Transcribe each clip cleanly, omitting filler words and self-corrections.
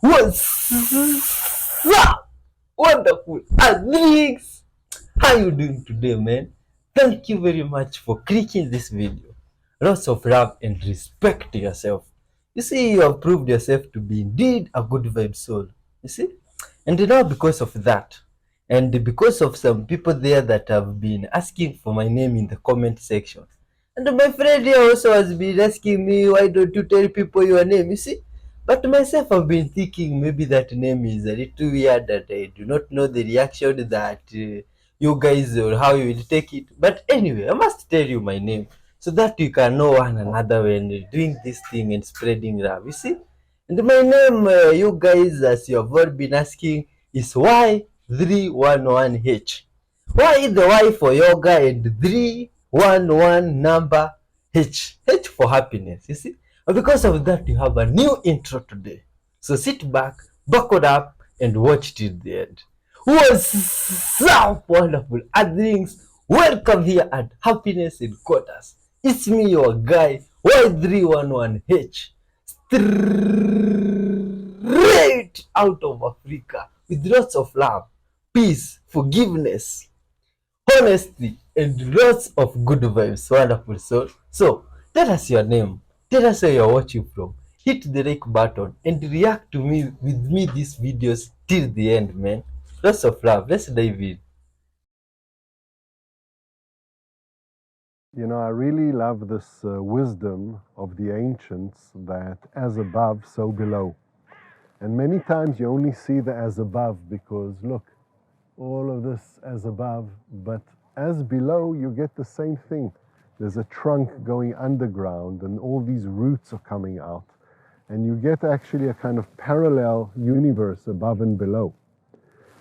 What's up, wonderful admins? How you doing today, man? Thank you very much for clicking this video. Lots of love and respect to yourself. You see, you have proved yourself to be indeed a good vibe soul. You see? And now because of that, and because of some people there that have been asking for my name in the comment section, and my friend here also has been asking me, why don't you tell people your name? You see? But myself, I've been thinking maybe that name is a little weird and I do not know the reaction that you guys or how you will take it. But anyway, I must tell you my name so that you can know one another when doing this thing and spreading love. You see? And my name, you guys, as you have all been asking, is Y311H. Y the Y for yoga and 311 number H. H for happiness, you see? And because of that, you have a new intro today. So sit back, buckle up, and watch till the end. What's up, wonderful earthlings? Welcome here at Happiness in Quarters. It's me, your guy, Y311H. Straight out of Africa with lots of love, peace, forgiveness, honesty, and lots of good vibes. Wonderful soul. So, tell us your name. Tell us where you're watching from. Hit the like button and react to me with me these videos till the end, man. Lots of love. Let's dive in. You know, I really love this wisdom of the ancients that as above, so below. And many times you only see the as above because, look, all of this as above, but as below, you get the same thing. There's a trunk going underground and all these roots are coming out. And you get actually a kind of parallel universe above and below.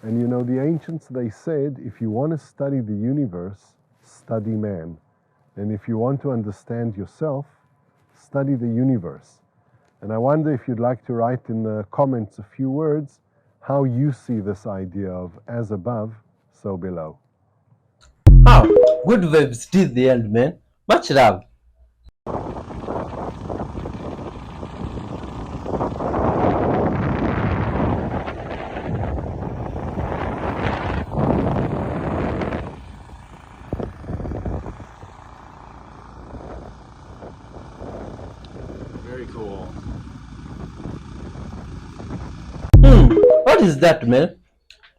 And you know, the ancients, they said, if you want to study the universe, study man. And if you want to understand yourself, study the universe. And I wonder if you'd like to write in the comments a few words how you see this idea of as above, so below. Wow, good vibes till the end, man. Much love. Very cool. What is that, man?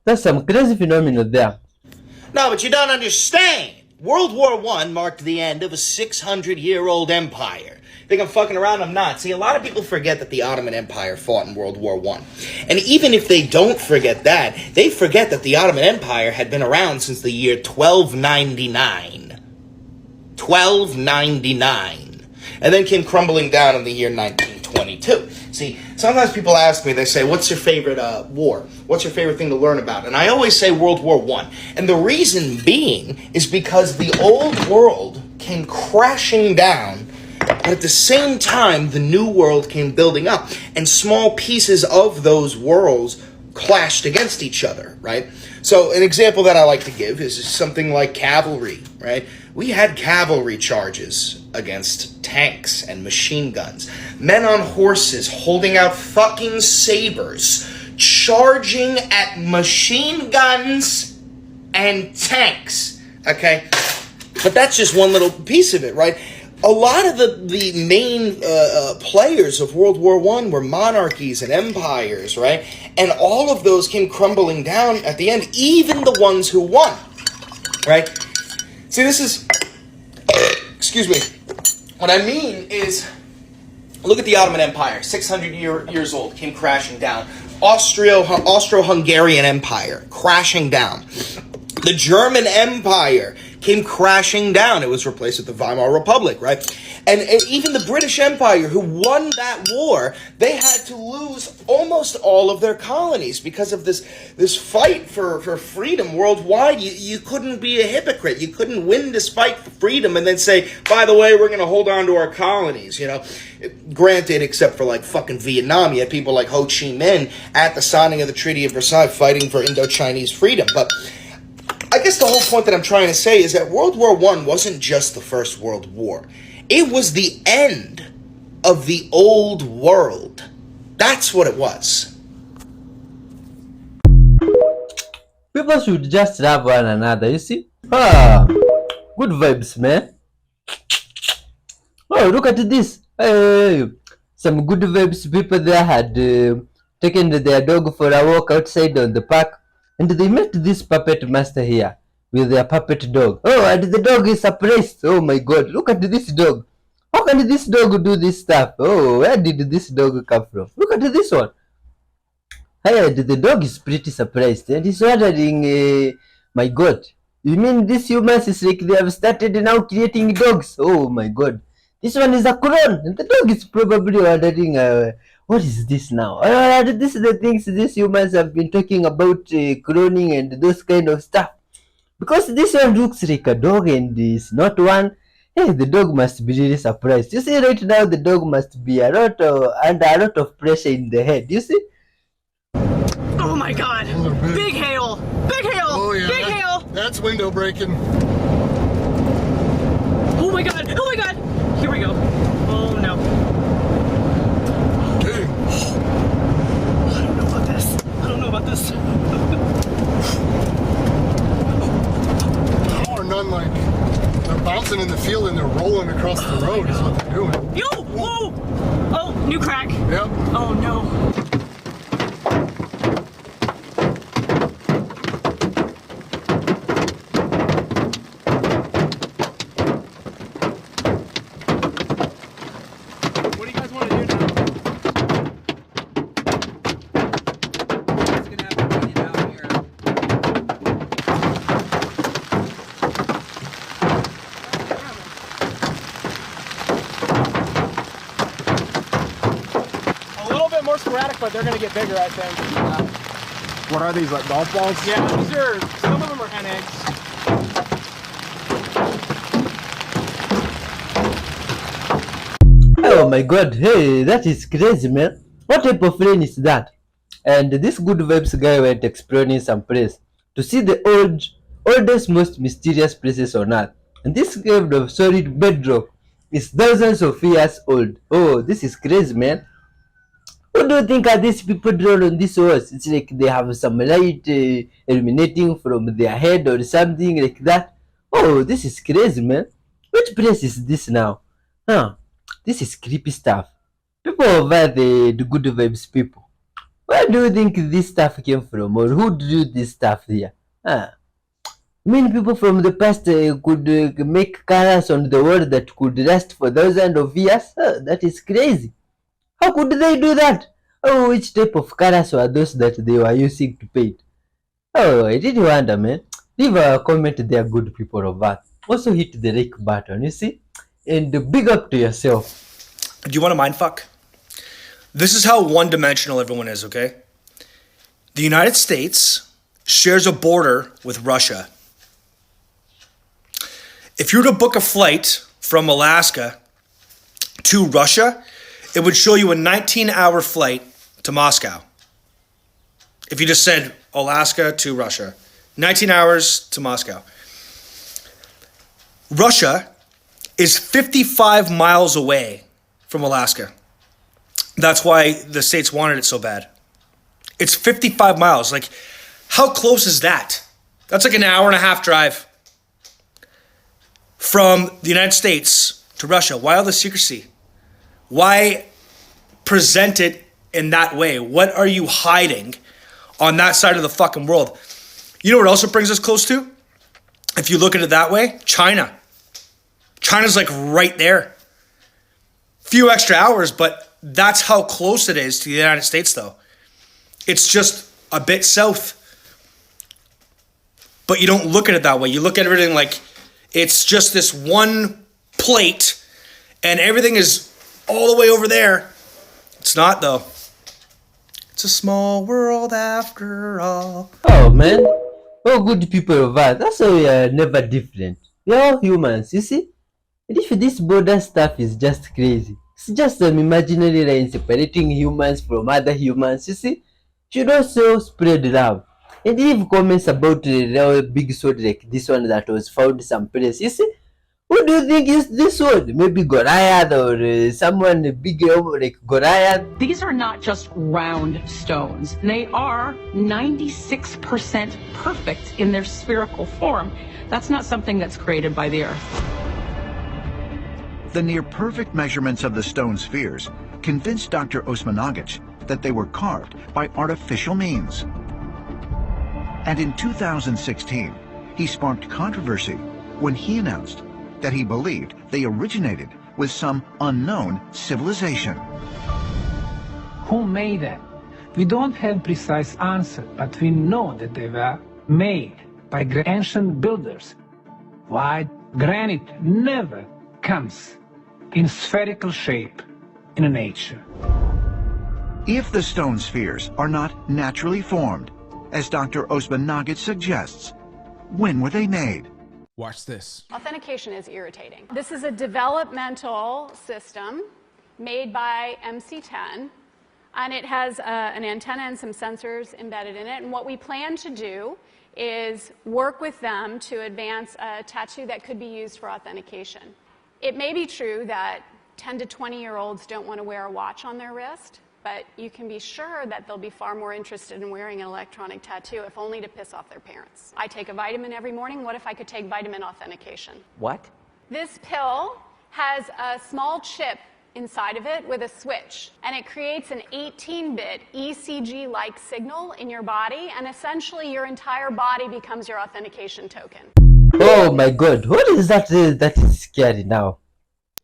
That's some crazy phenomenon there. No, but you don't understand. World War I marked the end of a 600-year-old empire. Think I'm fucking around? I'm not. See, a lot of people forget that the Ottoman Empire fought in World War I. And even if they don't forget that, they forget that the Ottoman Empire had been around since the year 1299. 1299. And then came crumbling down in the year 1922. See, sometimes people ask me, they say, what's your favorite war? What's your favorite thing to learn about? And I always say World War I. And the reason being is because the old world came crashing down, but at the same time, the new world came building up. And small pieces of those worlds clashed against each other, right? So an example that I like to give is something like cavalry, right? We had cavalry charges against tanks and machine guns. Men on horses holding out fucking sabers, charging at machine guns and tanks, okay? But that's just one little piece of it, right? A lot of the main players of World War I were monarchies and empires, right? And all of those came crumbling down at the end, even the ones who won, right? See, this is, excuse me, what I mean is, look at the Ottoman Empire, 600 years old, came crashing down. Austro-Hungarian Empire, crashing down. The German Empire came crashing down. It was replaced with the Weimar Republic, right? And even the British Empire, who won that war, they had to lose almost all of their colonies because of this fight for freedom worldwide. You couldn't be a hypocrite. You couldn't win this fight for freedom and then say, by the way, we're going to hold on to our colonies, you know. Granted, except for like fucking Vietnam, you had people like Ho Chi Minh at the signing of the Treaty of Versailles fighting for Indo-Chinese freedom. But I guess the whole point that I'm trying to say is that World War I wasn't just the First World War. It was the end of the old world. That's what it was. People should just love one another, you see? Ah, good vibes, man. Oh, look at this. Hey, some good vibes. People there had taken their dog for a walk outside on the park, and they met this puppet master here with their puppet dog. Oh, and the dog is surprised. Oh my god, look at this dog. How can this dog do this stuff? Oh, where did this dog come from? Look at this one. Hey, the dog is pretty surprised and he's wondering, my god, you mean these humans is like they have started now creating dogs? Oh my god, this one is a clone and the dog is probably wondering, what is this now? This is the things these humans have been talking about, cloning and those kind of stuff. Because this one looks like a dog and is not one. Hey, the dog must be really surprised. You see, right now the dog must be under a lot of pressure in the head. You see? Oh my god! Big hail! Big hail! Oh yeah, Big hail! that's window breaking. Oh my god! Oh my god! Here we go. Oh no. Dang. I don't know about this. I don't know about this. How are none like they're bouncing in the field and they're rolling across the road is what they're doing. Yo! Whoa! Oh, new crack. Yep. Oh no. More sporadic, but they're going to get bigger, I think. What are these, like golf balls? Yeah, these are, some of them are hen eggs. Oh my god, hey, that is crazy, man. What type of rain is that? And this good vibes guy went exploring some place to see the oldest, most mysterious places on earth. And this cave of solid bedrock is thousands of years old. Oh, this is crazy, man. What do you think are these people drawn on this walls? It's like they have some light illuminating from their head or something like that. Oh, this is crazy, man. Which place is this now? Huh, this is creepy stuff. People over the good vibes people. Where do you think this stuff came from, or who drew this stuff here? Huh. Many people from the past could make colors on the wall that could last for thousands of years. That is crazy. How could they do that? Oh, which type of colors were those that they were using to paint? Oh, I really wonder, man. Leave a comment there, good people of Earth. Also hit the like button, you see? And big up to yourself. Do you want a mindfuck? This is how one-dimensional everyone is, okay? The United States shares a border with Russia. If you were to book a flight from Alaska to Russia, it would show you a 19-hour flight to Moscow. If you just said Alaska to Russia, 19 hours to Moscow. Russia is 55 miles away from Alaska. That's why the states wanted it so bad. It's 55 miles. Like, how close is that? That's like an hour and a half drive from the United States to Russia. Why all the secrecy? Why present it in that way? What are you hiding on that side of the fucking world? You know what else it brings us close to? If you look at it that way, China. China's like right there. Few extra hours, but that's how close it is to the United States, though. It's just a bit south. But you don't look at it that way. You look at everything like it's just this one plate and everything is all the way over there. It's not, though. It's a small world after all. Oh, man. Oh, good people of Earth. That's why we are never different. We're all humans, you see? And if this border stuff is just crazy, it's just an imaginary line separating humans from other humans, you see? Should also spread love. And leave comments about the big sword like this one that was found someplace, you see? Who do you think is this one? Maybe Goliath or someone bigger like Goliath? These are not just round stones. They are 96% perfect in their spherical form. That's not something that's created by the Earth. The near-perfect measurements of the stone spheres convinced Dr. Osmanagic that they were carved by artificial means. And in 2016, he sparked controversy when he announced that he believed they originated with some unknown civilization. Who made them? We don't have precise answer, but we know that they were made by ancient builders. White granite never comes in spherical shape in nature. If the stone spheres are not naturally formed, as Dr. Osmanagic suggests, when were they made? Watch this. Authentication is irritating. This is a developmental system made by MC10, and it has an antenna and some sensors embedded in it. And what we plan to do is work with them to advance a tattoo that could be used for authentication. It may be true that 10 to 20-year-olds don't want to wear a watch on their wrist, but you can be sure that they'll be far more interested in wearing an electronic tattoo, if only to piss off their parents. I take a vitamin every morning. What if I could take vitamin authentication? What? This pill has a small chip inside of it with a switch, and it creates an 18-bit ECG-like signal in your body, and essentially your entire body becomes your authentication token. Oh my god, what is that? That is scary now.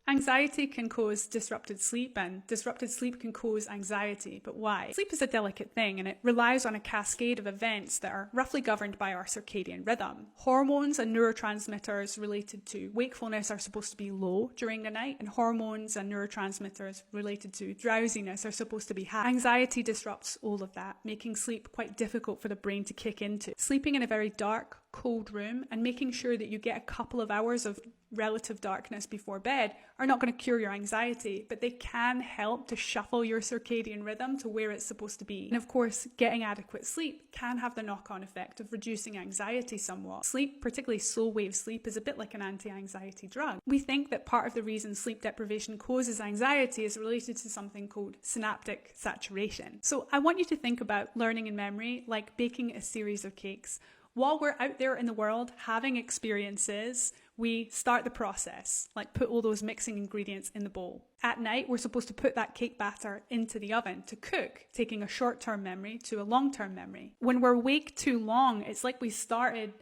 Anxiety can cause disrupted sleep, and disrupted sleep can cause anxiety. But why? Sleep is a delicate thing, and it relies on a cascade of events that are roughly governed by our circadian rhythm. Hormones and neurotransmitters related to wakefulness are supposed to be low during the night, and hormones and neurotransmitters related to drowsiness are supposed to be high. Anxiety disrupts all of that, making sleep quite difficult for the brain to kick into. Sleeping in a very dark, cold room and making sure that you get a couple of hours of relative darkness before bed are not going to cure your anxiety, but they can help to shuffle your circadian rhythm to where it's supposed to be. And of course, getting adequate sleep can have the knock-on effect of reducing anxiety somewhat. Sleep, particularly slow wave sleep, is a bit like an anti-anxiety drug. We think that part of the reason sleep deprivation causes anxiety is related to something called synaptic saturation. So I want you to think about learning and memory like baking a series of cakes. While we're out there in the world having experiences, we start the process, like put all those mixing ingredients in the bowl. At night, we're supposed to put that cake batter into the oven to cook, taking a short-term memory to a long-term memory. When we're awake too long, it's like we started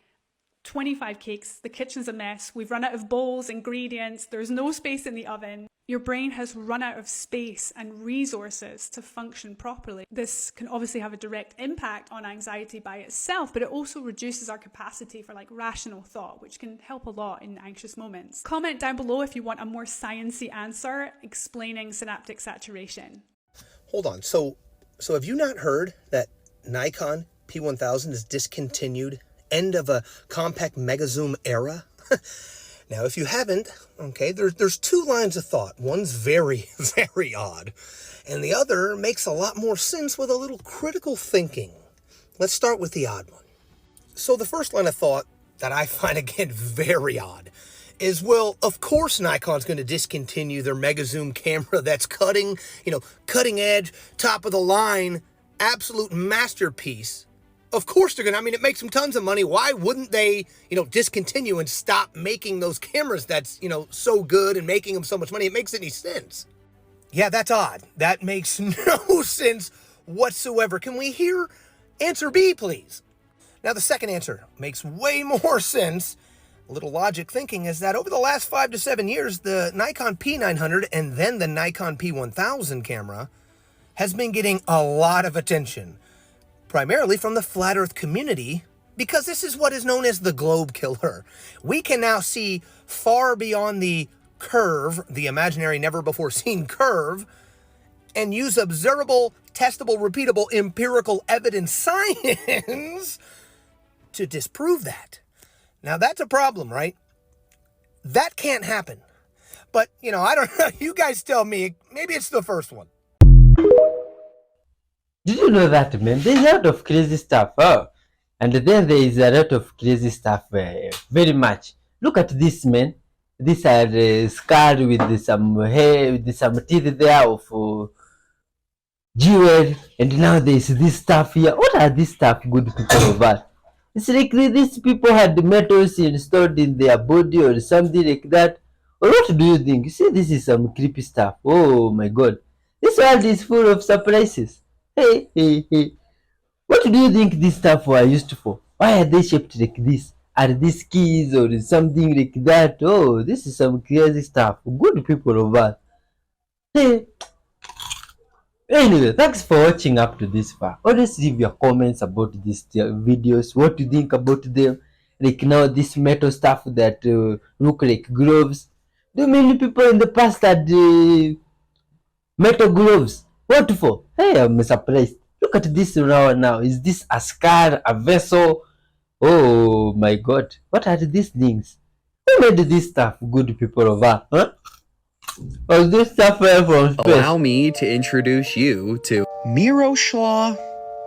25 cakes, the kitchen's a mess, we've run out of bowls, ingredients, there's no space in the oven. Your brain has run out of space and resources to function properly. This can obviously have a direct impact on anxiety by itself, but it also reduces our capacity for like rational thought, which can help a lot in anxious moments. Comment down below if you want a more sciencey answer explaining synaptic saturation. Hold on. So have you not heard that Nikon P1000 is discontinued? End of a compact mega zoom era? Now, if you haven't, okay, there's two lines of thought. One's very, very odd, and the other makes a lot more sense with a little critical thinking. Let's start with the odd one. So the first line of thought that I find, again, very odd is, well, of course Nikon's going to discontinue their mega zoom camera that's cutting edge, top of the line, absolute masterpiece. Of course they're going to. I mean, it makes them tons of money. Why wouldn't they, discontinue and stop making those cameras that's, so good and making them so much money? It makes any sense. Yeah, that's odd. That makes no sense whatsoever. Can we hear answer B, please? Now, the second answer makes way more sense. A little logic thinking is that over the last 5 to 7 years, the Nikon P900 and then the Nikon P1000 camera has been getting a lot of attention, primarily from the flat earth community, because this is what is known as the globe killer. We can now see far beyond the curve, the imaginary never before seen curve, and use observable, testable, repeatable, empirical evidence science to disprove that. Now that's a problem, right? That can't happen. But, I don't know, you guys tell me, maybe it's the first one. Did you know that, man? There's a lot of crazy stuff. Oh, and then there is a lot of crazy stuff very much. Look at this, man. these are scarred with some hair, with some teeth there of jewel, and now there's this stuff here. What are these stuff, good people of us? It's like these people had metals installed in their body or something like that. Or what do you think? You see, this is some creepy stuff. Oh my god. This world is full of surprises. Hey, hey, hey. What do you think this stuff were used for? Why are they shaped like this? Are these keys or something like that? Oh, this is some crazy stuff. Good people of us. Hey. Anyway, thanks for watching up to this far. Always leave your comments about these videos. What you think about them? Like now, this metal stuff that look like gloves. Do many people in the past had metal gloves? What for? Hey, I'm surprised. Look at this now. Is this a scar, a vessel? Oh my god. What are these things? Who made this stuff, good people of us? Huh? Was this stuff from space? Allow me to introduce you to Miroslav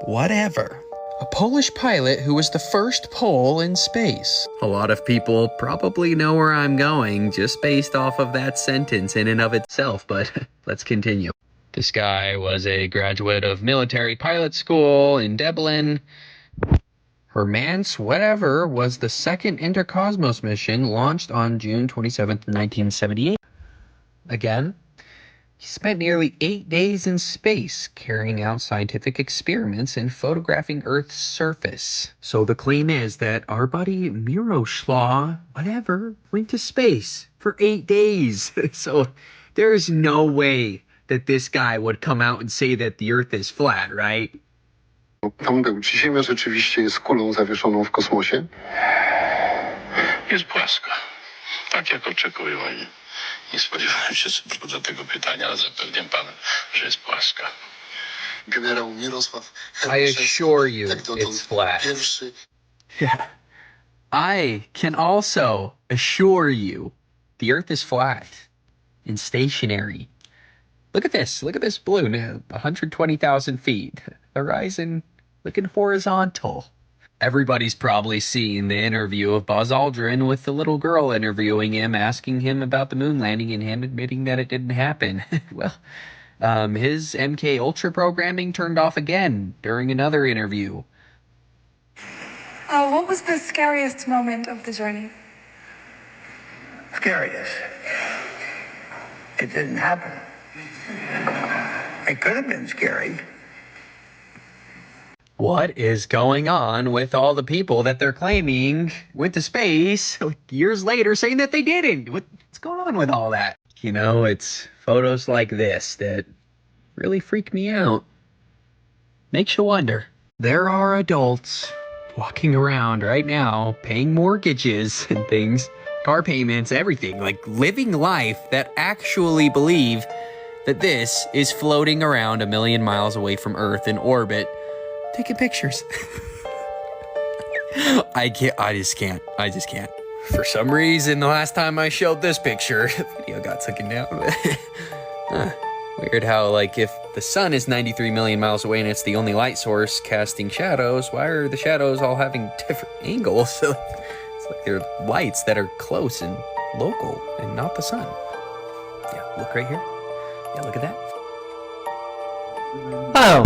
whatever, a Polish pilot who was the first Pole in space. A lot of people probably know where I'm going just based off of that sentence in and of itself, but let's continue. This guy was a graduate of military pilot school in Dublin. Hermance whatever was the second Intercosmos mission launched on June 27th, 1978. Again, he spent nearly 8 days in space carrying out scientific experiments and photographing Earth's surface. So the claim is that our buddy Miroslav whatever went to space for 8 days. So there's no way that this guy would come out and say that the Earth is flat, right? Tam był. Czy Ziemia rzeczywiście jest kulą zawieszoną w kosmosie? Jest płaska. Tak jak oczekujemy. Nie spodziewałem się zwrotu tego pytania, ale zapewniam pana, że jest płaska. Generał Mirosław. I assure you it's flat. Yeah. I can also assure you the Earth is flat and stationary. Look at this balloon, 120,000 feet. Horizon looking horizontal. Everybody's probably seen the interview of Buzz Aldrin with the little girl interviewing him, asking him about the moon landing and him admitting that it didn't happen. Well, his MK Ultra programming turned off again during another interview. What was the scariest moment of the journey? Scariest? It didn't happen. It could have been scary. What is going on with all the people that they're claiming went to space years later saying that they didn't? What's going on with all that? You know, it's photos like this that really freak me out. Makes you wonder. There are adults walking around right now paying mortgages and things, car payments, everything, like living life that actually believe that this is floating around 1 million miles away from Earth in orbit, taking pictures. I just can't. For some reason, the last time I showed this picture, the video got taken down. Weird how, like, if the sun is 93 million miles away and it's the only light source casting shadows, why are the shadows all having different angles? It's like they're lights that are close and local and not the sun. Yeah, look right here. Yeah, look at that. Oh.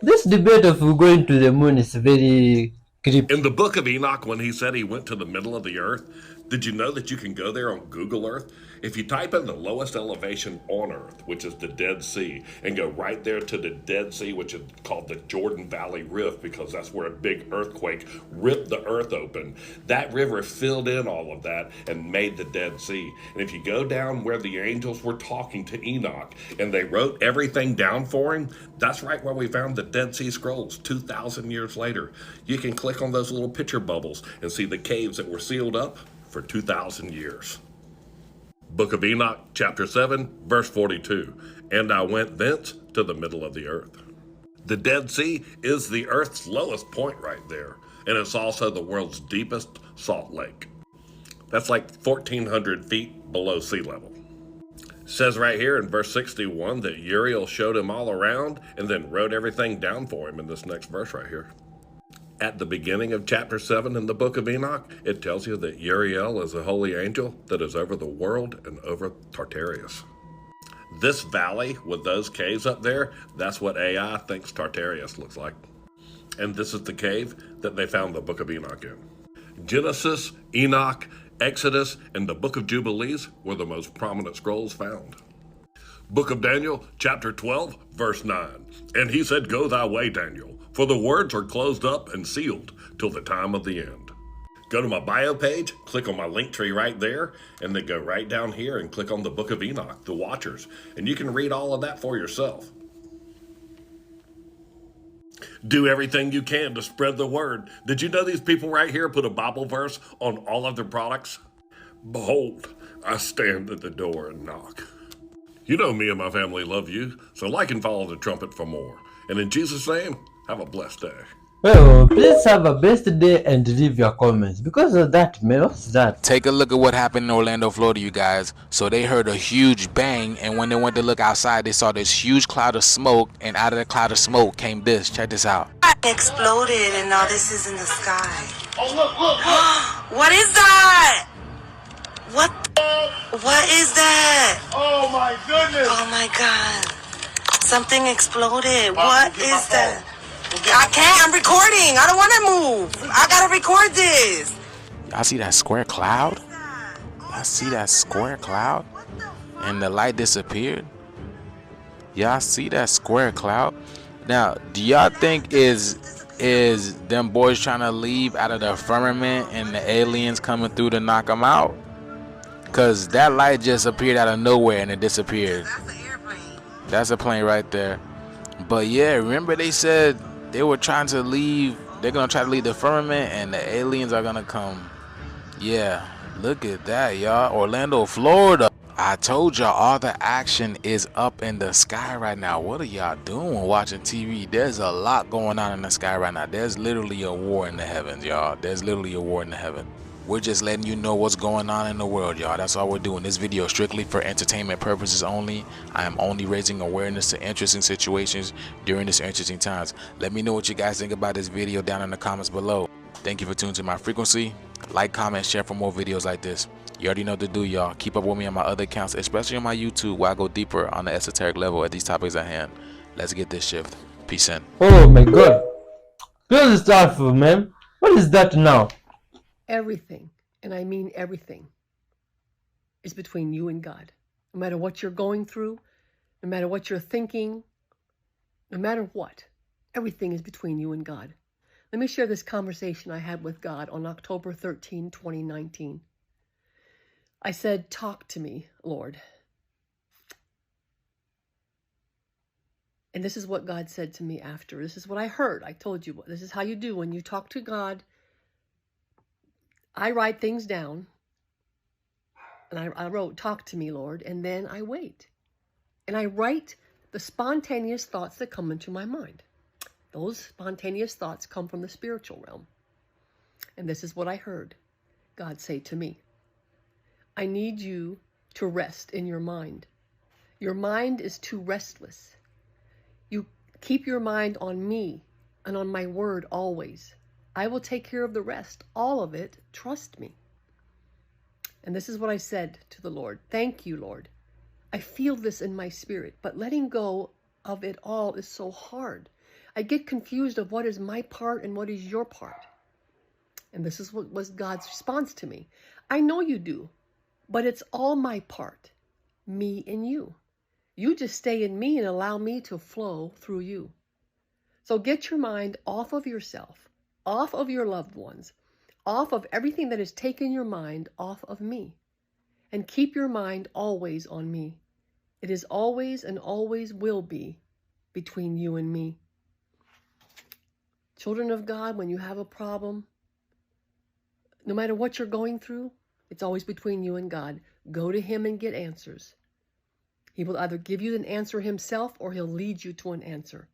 This debate of going to the moon is very creepy. In the book of Enoch, when he said he went to the middle of the earth, did you know that you can go there on Google Earth? If you type in the lowest elevation on Earth, which is the Dead Sea, and go right there to the Dead Sea, which is called the Jordan Valley Rift, because that's where a big earthquake ripped the earth open. That river filled in all of that and made the Dead Sea. And if you go down where the angels were talking to Enoch, and they wrote everything down for him, that's right where we found the Dead Sea Scrolls 2,000 years later. You can click on those little picture bubbles and see the caves that were sealed up for 2,000 years. Book of Enoch, chapter 7, verse 42. And I went thence to the middle of the earth. The Dead Sea is the earth's lowest point right there, and it's also the world's deepest salt lake. That's like 1,400 feet below sea level. It says right here in verse 61 that Uriel showed him all around and then wrote everything down for him in this next verse right here. at the beginning of chapter 7 in the book of Enoch, it tells you that Uriel is a holy angel that is over the world and over Tartarus. This valley with those caves up there, that's what AI thinks Tartarus looks like. And this is the cave that they found the book of Enoch in. Genesis, Enoch, Exodus, and the book of Jubilees were the most prominent scrolls found. Book of Daniel, chapter 12, verse 9. And he said, "Go thy way, Daniel, for the words are closed up and sealed till the time of the end." Go to my bio page, click on my link tree right there, and then go right down here and click on the book of Enoch, the Watchers, and you can read all of that for yourself. Do everything you can to spread the word. Did you know these people right here put a Bible verse on all of their products? Behold, I stand at the door and knock. You know me and my family love you, so like and follow the trumpet for more. And in Jesus' name, have a blessed day. Well, please have a blessed day and leave your comments. Because of that, man, what's that? Take a look at what happened in Orlando, Florida, you guys. So they heard a huge bang, and when they went to look outside, they saw this huge cloud of smoke, and out of the cloud of smoke came this. Check this out. Exploded, and now this is in the sky. Oh, look. What is that? What is that? Oh my goodness. Oh my God. Something exploded. What is that? I can't. I'm recording. I don't want to move. I gotta record this. Y'all see that square cloud? Y'all see that square cloud? And the light disappeared? Y'all see that square cloud? Now, do y'all think is them boys trying to leave out of the firmament and the aliens coming through to knock them out? Because that light just appeared out of nowhere and it disappeared. That's an airplane. That's a plane right there. But yeah, remember they said they were trying to leave. They're going to try to leave the firmament and the aliens are going to come. Yeah, look at that, y'all. Orlando, Florida. I told y'all all the action is up in the sky right now. What are y'all doing watching TV? There's a lot going on in the sky right now. There's literally a war in the heavens, y'all. There's literally a war in the heavens. We're just letting you know what's going on in the world, y'all. That's all we're doing. This video is strictly for entertainment purposes only. I am only raising awareness to interesting situations during these interesting times. Let me know what you guys think about this video down in the comments below. Thank you for tuning to my frequency. Like, comment, share for more videos like this. You already know what to do, y'all. Keep up with me on my other accounts, especially on my YouTube, where I go deeper on the esoteric level at these topics at hand. Let's get this shift. Peace in. Oh my God. Close the stuff, man. What is that now? Everything, and I mean everything, is between you and God. No matter what you're going through, no matter what you're thinking, no matter what, everything is between you and God. Let me share this conversation I had with God on October 13, 2019. I said, "Talk to me, Lord." And this is what God said to me after. This is what I heard. I told you, this is how you do when you talk to God. I write things down, and I wrote, "Talk to me, Lord," and then I wait. And I write the spontaneous thoughts that come into my mind. Those spontaneous thoughts come from the spiritual realm. And this is what I heard God say to me. "I need you to rest in your mind. Your mind is too restless. You keep your mind on me and on my word always. I will take care of the rest, all of it. Trust me." And this is what I said to the Lord. "Thank you, Lord. I feel this in my spirit, but letting go of it all is so hard. I get confused of what is my part and what is your part." And this is what was God's response to me. "I know you do, but it's all my part, me and you. You just stay in me and allow me to flow through you. So get your mind off of yourself, off of your loved ones, off of everything that has taken your mind off of me, and keep your mind always on me. It is always and always will be between you and me." Children of God, when you have a problem, no matter what you're going through, it's always between you and God. Go to him and get answers. He will either give you an answer himself or he'll lead you to an answer.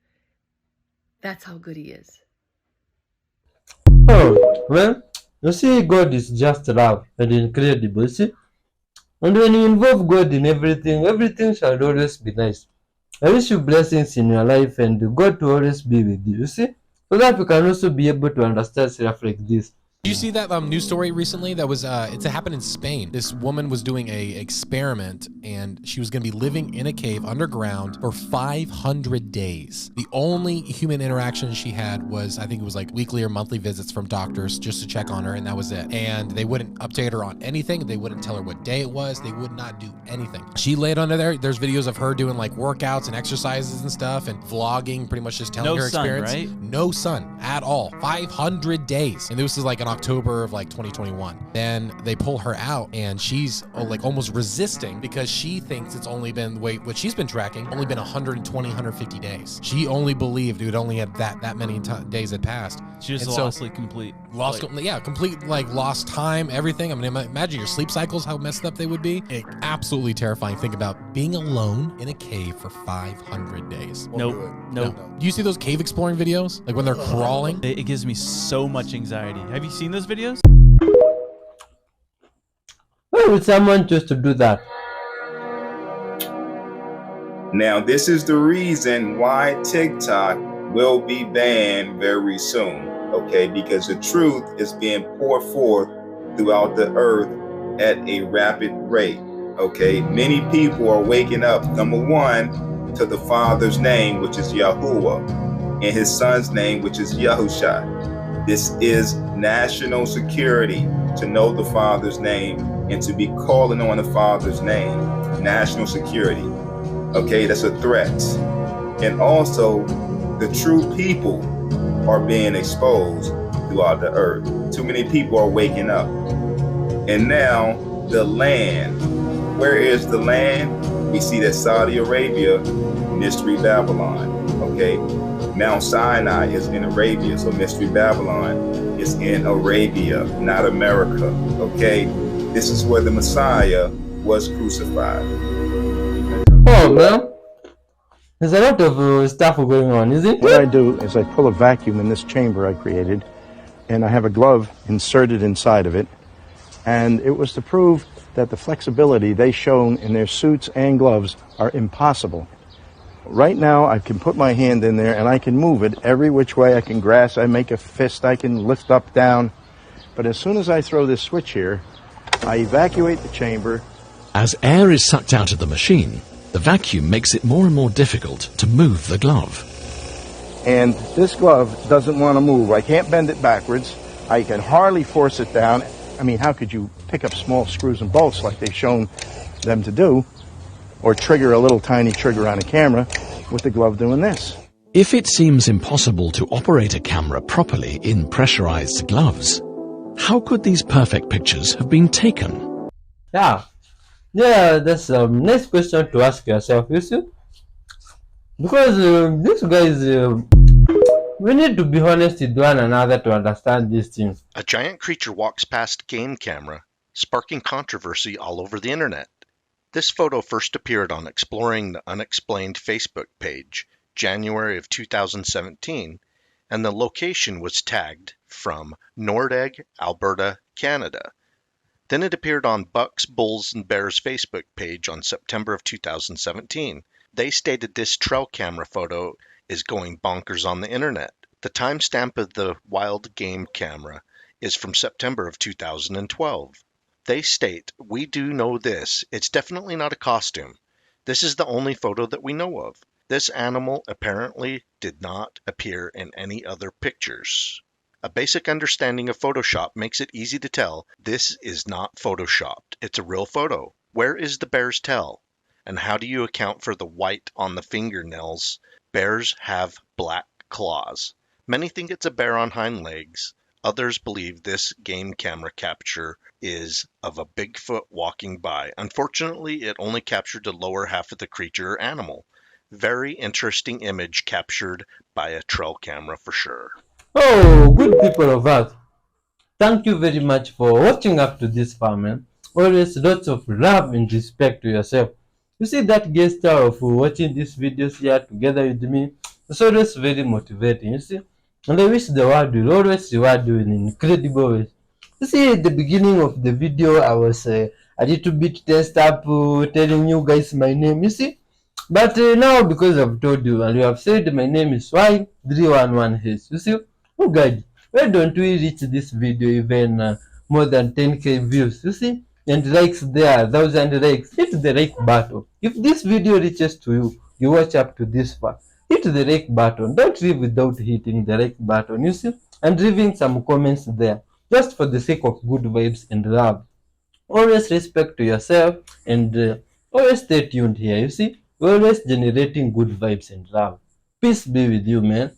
That's how good he is. Oh, well, you see, God is just love and incredible, you see? And when you involve God in everything, everything shall always be nice. I wish you blessings in your life and God to always be with you, you see? so that we can also be able to understand stuff like this. Did you see that news story recently that was it happened in Spain? This woman was doing a experiment and she was going to be living in a cave underground for 500 days. The only human interaction she had was, I think it was like weekly or monthly visits from doctors just to check on her, and that was it. And they wouldn't update her on anything. They wouldn't tell her what day it was. They would not do anything. She laid under there. There's videos of her doing like workouts and exercises and stuff and vlogging, pretty much just telling her experience. Right? No sun at all. 500 days. And this is like an October of like 2021. Then they pull her out and she's like almost resisting because she thinks it's only been, what she's been tracking, only been 120, 150 days. She only believed it only had that many days had passed. She just complete like lost time, everything. I mean, imagine your sleep cycles, how messed up they would be. Absolutely terrifying. Think about being alone in a cave for 500 days. Nope. Do you see those cave exploring videos? Like when they're crawling? It gives me so much anxiety. Have you seen those videos? Why would someone choose to do that? Now, this is the reason why TikTok will be banned very soon, okay? Because the truth is being poured forth throughout the earth at a rapid rate, okay? Many people are waking up, number one, to the Father's name, which is Yahuwah, and his son's name, which is Yahusha. This is national security, to know the Father's name and to be calling on the Father's name. National security. Okay, that's a threat. And also, the true people are being exposed throughout the earth. Too many people are waking up. And now, the land. Where is the land? We see that Saudi Arabia, Mystery Babylon. Okay, Mount Sinai is in Arabia, so Mystery Babylon is in Arabia, not America, okay? This is where the Messiah was crucified. Oh, man. There's a lot of stuff going on, isn't it? What I do is I pull a vacuum in this chamber I created, and I have a glove inserted inside of it, and it was to prove that the flexibility they shown in their suits and gloves are impossible. Right now, I can put my hand in there and I can move it every which way. I can grasp, I make a fist, I can lift up, down. But as soon as I throw this switch here, I evacuate the chamber. As air is sucked out of the machine, the vacuum makes it more and more difficult to move the glove. And this glove doesn't want to move. I can't bend it backwards. I can hardly force it down. I mean, how could you pick up small screws and bolts like they've shown them to do? Or trigger a little tiny trigger on a camera with the glove doing this. If it seems impossible to operate a camera properly in pressurized gloves, how could these perfect pictures have been taken? Yeah, that's a nice question to ask yourself, you see? Because these guys, we need to be honest with one another to understand these things. A giant creature walks past game camera, sparking controversy all over the internet. This photo first appeared on Exploring the Unexplained Facebook page, January of 2017, and the location was tagged from Nordegg, Alberta, Canada. Then it appeared on Bucks, Bulls, and Bears Facebook page on September of 2017. They stated this trail camera photo is going bonkers on the internet. The timestamp of the wild game camera is from September of 2012. They state, "We do know this. It's definitely not a costume. This is the only photo that we know of. This animal apparently did not appear in any other pictures. A basic understanding of Photoshop makes it easy to tell this is not Photoshopped. It's a real photo. Where is the bear's tail? And how do you account for the white on the fingernails? Bears have black claws. Many think it's a bear on hind legs. Others believe this game camera capture is of a Bigfoot walking by. Unfortunately, it only captured the lower half of the creature or animal. Very interesting image captured by a trail camera for sure." Oh, good people of us. Thank you very much for watching up to this far, man. Always lots of love and respect to yourself. You see that gesture of watching these videos here together with me? It's always very motivating, you see? And I wish the world will always reward you in incredible ways. You see, at the beginning of the video, I was a little bit tensed up telling you guys my name. You see, But now, because I've told you and you have said my name is Y311H, you see, oh God, why don't we reach this video even more than 10k views, you see, and likes there, 1,000 likes. Hit the like button. If this video reaches to you, you watch up to this far, hit the like button. Don't leave without hitting the like button, you see, and leaving some comments there, just for the sake of good vibes and love. Always respect to yourself and always stay tuned here, you see, we're always generating good vibes and love. Peace be with you, man.